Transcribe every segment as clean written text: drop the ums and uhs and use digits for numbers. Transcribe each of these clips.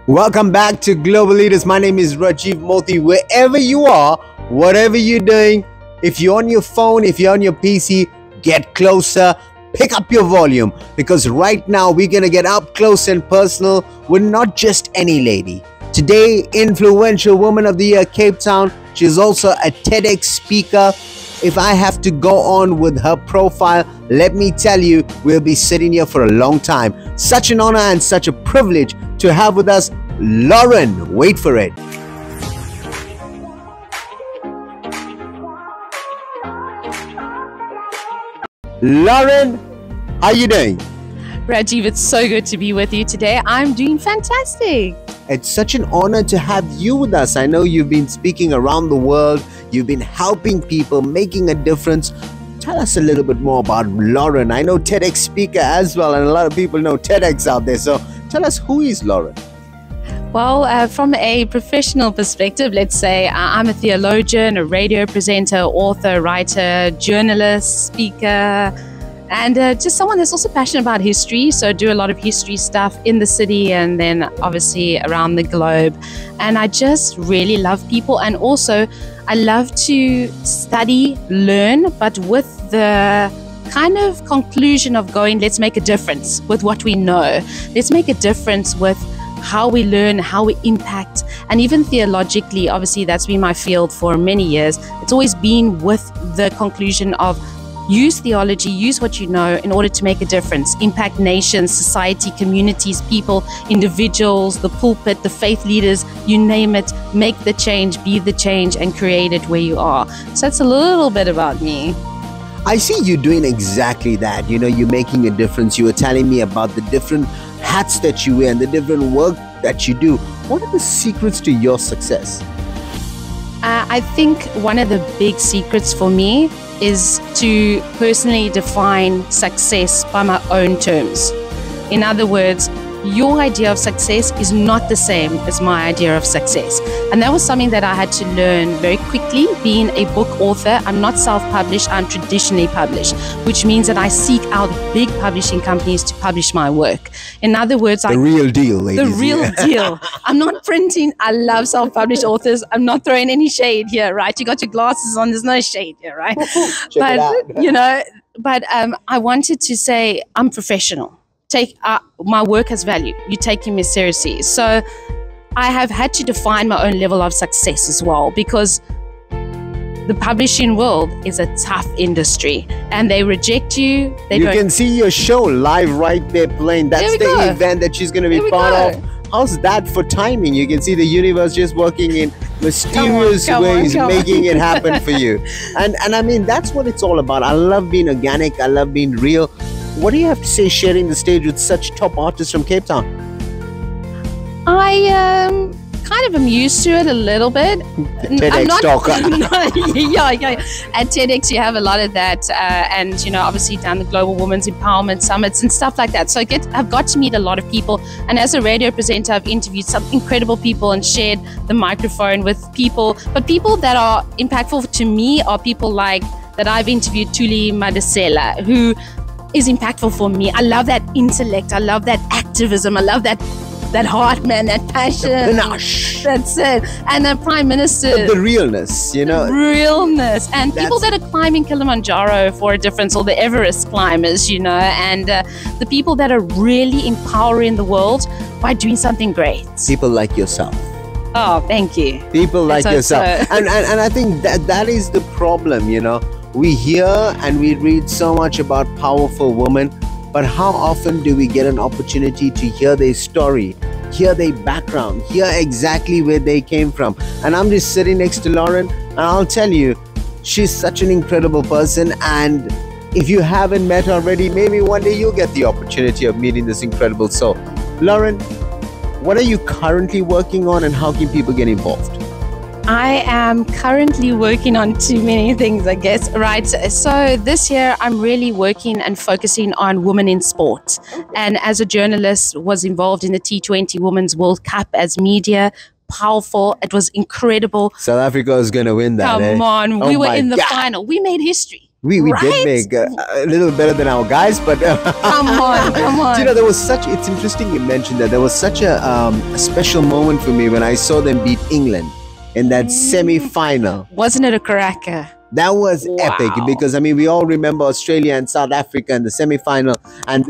Welcome back to Global Leaders. My name is Rajiv Mothie. Wherever you are, whatever you're doing, if you're on your phone, if you're on your PC, get closer, pick up your volume, because right now we're going to get up close and personal with not just any lady. Today, influential woman of the year, Cape Town. She's also a TEDx speaker. If I have to go on with her profile, let me tell you, we'll be sitting here for a long time. Such an honor and such a privilege to have with us Lauren. Wait for it. Lauren, how are you doing? Rajiv, it's so good to be with you today. I'm doing fantastic. It's such an honor to have you with us. I know you've been speaking around the world. You've been helping people, making a difference. Tell us a little bit more about Lauren. I know TEDx speaker as well, and a lot of people know TEDx out there. So tell us, who is Lauren? Well, from a professional perspective, let's say I'm a theologian, a radio presenter, author, writer, journalist, speaker, and just someone that's also passionate about history. So I do a lot of history stuff in the city and then obviously around the globe. And I just really love people. And also I love to study, learn, but with the kind of conclusion of going, let's make a difference with what we know. Let's make a difference with how we learn, how we impact, and even theologically, obviously that's been my field for many years. It's always been with the conclusion of use theology, use what you know in order to make a difference, impact nations, society, communities, people, individuals, the pulpit, the faith leaders, you name it, make the change, be the change, and create it where you are. So that's a little bit about me. I see you doing exactly that. You know, you're making a difference. You were telling me about the different hats that you wear and the different work that you do. What are the secrets to your success? I think one of the big secrets for me is to personally define success by my own terms. In other words, your idea of success is not the same as my idea of success. And that was something that I had to learn very quickly. Being a book author, I'm not self-published, I'm traditionally published, which means that I seek out big publishing companies to publish my work. In other words, the real deal, ladies. The real deal. I'm not printing. I love self-published authors. I'm not throwing any shade here, right? You got your glasses on, there's no shade here, right? But I wanted to say I'm professional. My work has value. You're taking me seriously. So I have had to define my own level of success as well, because the publishing world is a tough industry and they reject you. You can see your show live right there playing. That's the event that she's going to be part of. How's that for timing? You can see the universe just working in mysterious ways, making it happen for you. And I mean, that's what it's all about. I love being organic. I love being real. What do you have to say sharing the stage with such top artists from Cape Town? I kind of am used to it a little bit. TEDx talker. Yeah. At TEDx you have a lot of that, and you know, obviously down the Global Women's Empowerment Summits and stuff like that. So I've got to meet a lot of people, and as a radio presenter I've interviewed some incredible people and shared the microphone with people. But people that are impactful to me are people like that I've interviewed, Thuli Madisela, who is impactful for me. I love that intellect. I love that activism. I love that heart, man, that passion. That's it. And the Prime Minister. The realness, you know. Realness. And people that are climbing Kilimanjaro for a difference, or the Everest climbers, you know, and the people that are really empowering the world by doing something great. People like yourself. Oh, thank you. People like yourself. And I think that is the problem, you know. We hear and we read so much about powerful women, but how often do we get an opportunity to hear their story, hear their background, hear exactly where they came from? And I'm just sitting next to Lauren, and I'll tell you, she's such an incredible person. And if you haven't met her already, maybe one day you'll get the opportunity of meeting this incredible soul. Lauren, what are you currently working on, and how can people get involved? I am currently working on too many things, I guess, right? So this year I'm really working and focusing on women in sport. And as a journalist, was involved in the T20 Women's World Cup as media. Powerful. It was incredible. South Africa is going to win that. Come on. We were in the final. We made history. We did Right? make a little better than our guys, but Come on, come on. you know, there was such. It's interesting you mentioned that. There was such a special moment for me when I saw them beat England in that semi-final. Wasn't it a cracker? That was epic Wow. because I mean we all remember Australia and South Africa in the semi-final, and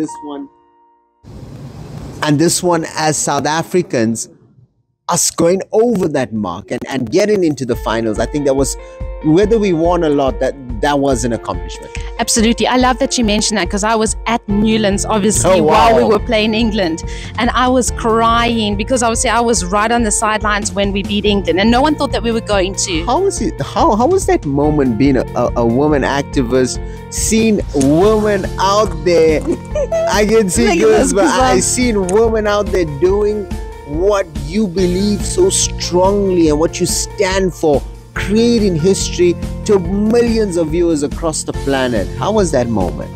this one as South Africans, us going over that mark and getting into the finals. I think that was, whether we won a lot, that was an accomplishment. Absolutely. I love that you mentioned that because I was at Newlands, obviously, Oh, wow. while we were playing England. And I was crying because obviously I was right on the sidelines when we beat England. And no one thought that we were going to. How was it? How was that moment being a woman activist, seeing women out there? I can see Look at girls, those but I goosebumps. seen women out there doing what you believe so strongly and what you stand for, creating history to millions of viewers across the planet. How was that moment?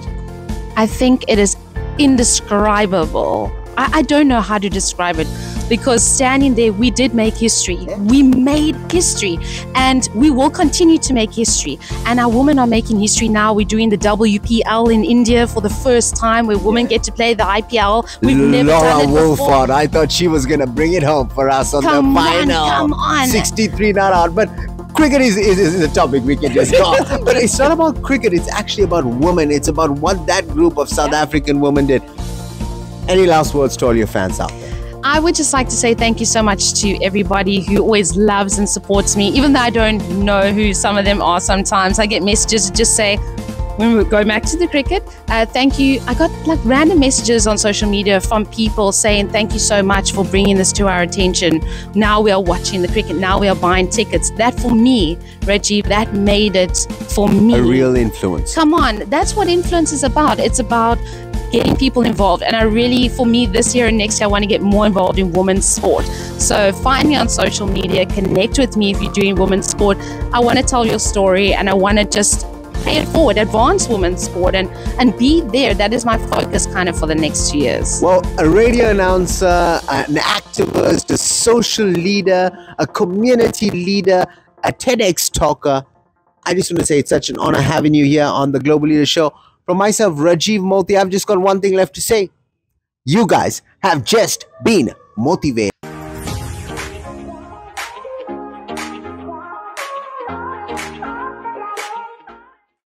I think it is indescribable. I don't know how to describe it because standing there, we did make history. We made history and we will continue to make history. And our women are making history now. We're doing the WPL in India for the first time where women get to play the IPL. We've never Laura done it before. Wolford, I thought she was gonna bring it home for us on Come the on, final. come on. 63 not out, but cricket is a topic we can just go on. But it's not about cricket, it's actually about women. It's about what that group of South African women did. Any last words to all your fans out there? I would just like to say thank you so much to everybody who always loves and supports me, even though I don't know who some of them are sometimes. I get messages that just say, when we go back to the cricket, thank you. I got like random messages on social media from people saying thank you so much for bringing this to our attention. Now we are watching the cricket. Now we are buying tickets. That for me, Rajiv, that made it for me. A real influence. Come on, that's what influence is about. It's about getting people involved. And I really, for me, this year and next year, I want to get more involved in women's sport. So find me on social media, connect with me if you're doing women's sport. I want to tell your story and I want to just pay it forward, advance women's sport and be there. That is my focus kind of for the next 2 years. Well, a radio announcer, an activist, a social leader, a community leader, a TEDx talker. I just want to say it's such an honor having you here on the Global Leader Show. From myself, Rajiv Mothie, I've just got one thing left to say. You guys have just been motivated.